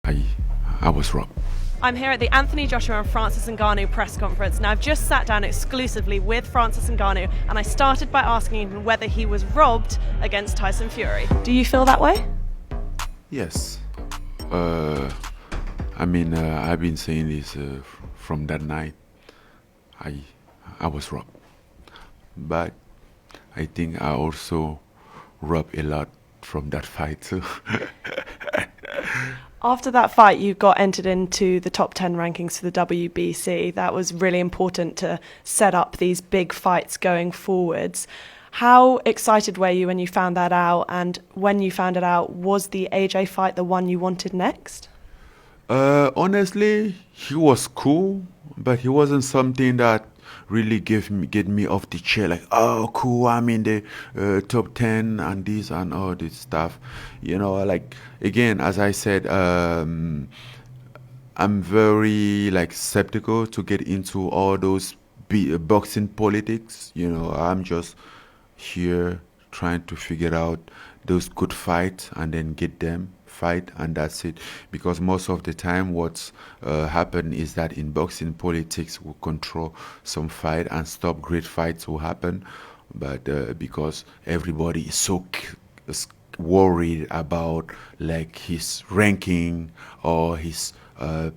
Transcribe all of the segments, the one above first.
I, I was robbed. I'm here at the Anthony Joshua and Francis Ngannou press conference. Now, I've just sat down exclusively with Francis Ngannou, and I started by asking him whether he was robbed against Tyson Fury. Do you feel that way? Yes. I've been saying this from that night. I was robbed. But I think I also robbed a lot from that fight too. After that fight, you got entered into the top 10 rankings for the WBC. That was really important to set up these big fights going forwards. How excited were you when you found that out? And when you found it out, was the AJ fight the one you wanted next? Honestly, he was cool, but he wasn't something that really get me off the chair. Like, oh, cool, I'm in the top 10 and this and all this stuff. You know, like again, as I said, I'm very skeptical to get into all those boxing politics. You know, I'm just here trying to figure out those good fights and then get them fight, and that's it. Because most of the time what's happen is that in boxing, politics will control some fight and stop great fights will happen. But because everybody is so worried about his ranking or his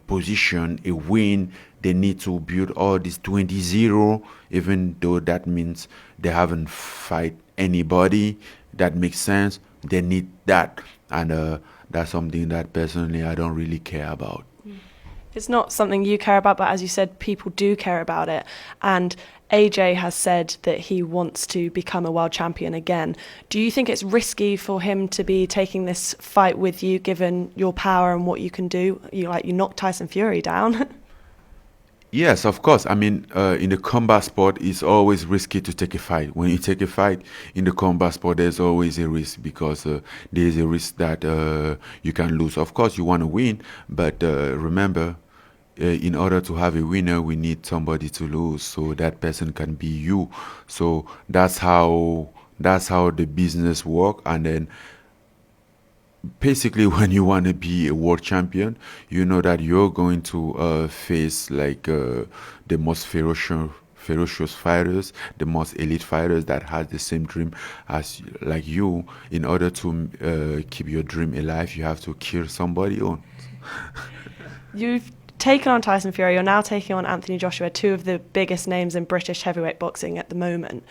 position, a win, they need to build all this 20-0, even though that means they haven't fight anybody. That makes sense. They need that, and that's something that personally I don't really care about. It's not something you care about, but as you said, people do care about it. And AJ has said that he wants to become a world champion again. Do you think it's risky for him to be taking this fight with you, given your power and what you can do? You knocked Tyson Fury down. Yes, of course. I mean, in the combat sport, it's always risky to take a fight. When you take a fight in the combat sport, there's always a risk because there's a risk that you can lose. Of course, you want to win, but remember, in order to have a winner, we need somebody to lose, so that person can be you. So that's how the business work, and then basically when you want to be a world champion, you know that you're going to face the most ferocious fighters, the most elite fighters that has the same dream as you. In order to keep your dream alive, you have to kill somebody on. You've taken on Tyson Fury, you're now taking on Anthony Joshua, two of the biggest names in British heavyweight boxing at the moment.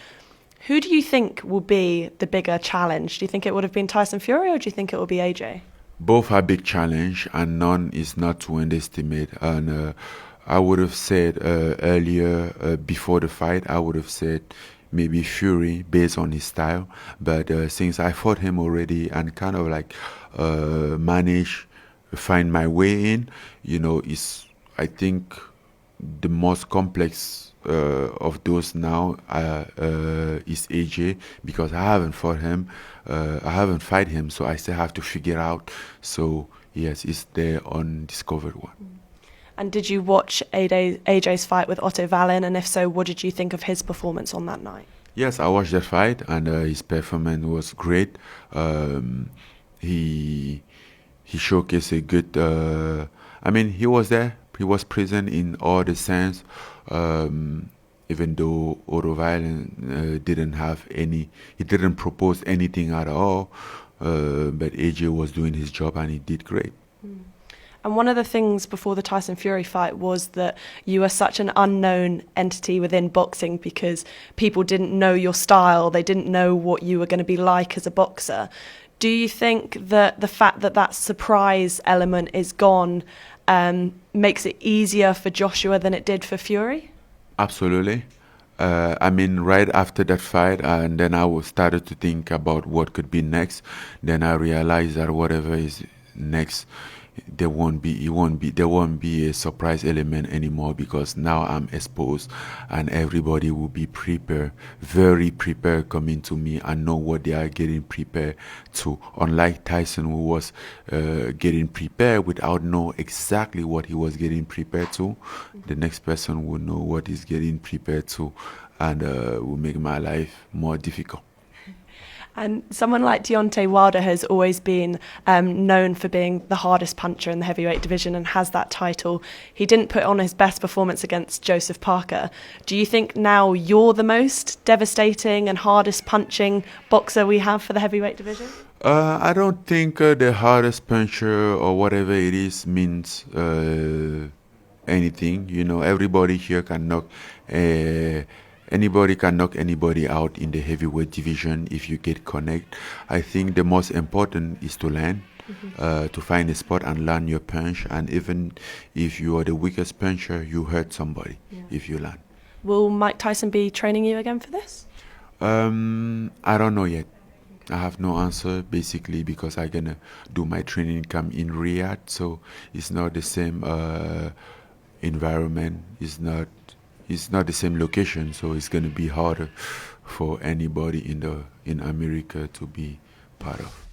Who do you think will be the bigger challenge? Do you think it would have been Tyson Fury, or do you think it will be AJ? Both are big challenge, and none is not to underestimate. And I would have said earlier, before the fight, I would have said maybe Fury based on his style. But since I fought him already and kind of managed to find my way in, you know, I think the most complex of those now is AJ, because I haven't fought him, I haven't fight him, so I still have to figure out. So yes, it's the undiscovered one. And did you watch AJ's fight with Otto Wallin, and if so, what did you think of his performance on that night? Yes, I watched that fight, and his performance was great. He showcased a good. He was there. He was present in all the sense. Even though Otto Wallin he didn't propose anything at all, but AJ was doing his job and he did great. And one of the things before the Tyson Fury fight was that you were such an unknown entity within boxing because people didn't know your style, they didn't know what you were going to be like as a boxer. Do you think that the fact that that surprise element is gone makes it easier for Joshua than it did for Fury? Absolutely. Right after that fight, and then I started to think about what could be next. Then I realized that whatever is next, there won't be a surprise element anymore, because now I'm exposed and everybody will be prepared, very prepared, coming to me and know what they are getting prepared to. Unlike Tyson, who was getting prepared without know exactly what he was getting prepared to, the next person will know what he's getting prepared to, and will make my life more difficult. And someone like Deontay Wilder has always been known for being the hardest puncher in the heavyweight division and has that title. He didn't put on his best performance against Joseph Parker. Do you think now you're the most devastating and hardest punching boxer we have for the heavyweight division? I don't think the hardest puncher or whatever it is means anything. You know, everybody here can knock. Anybody can knock anybody out in the heavyweight division if you get connect. I think the most important is to land, to find a spot and land your punch. And even if you are the weakest puncher, you hurt somebody if you land. Will Mike Tyson be training you again for this? I don't know yet. I have no answer basically because I'm gonna do my training camp in Riyadh, so it's not the same environment. It's not the same location, so it's gonna be harder for anybody in America to be part of.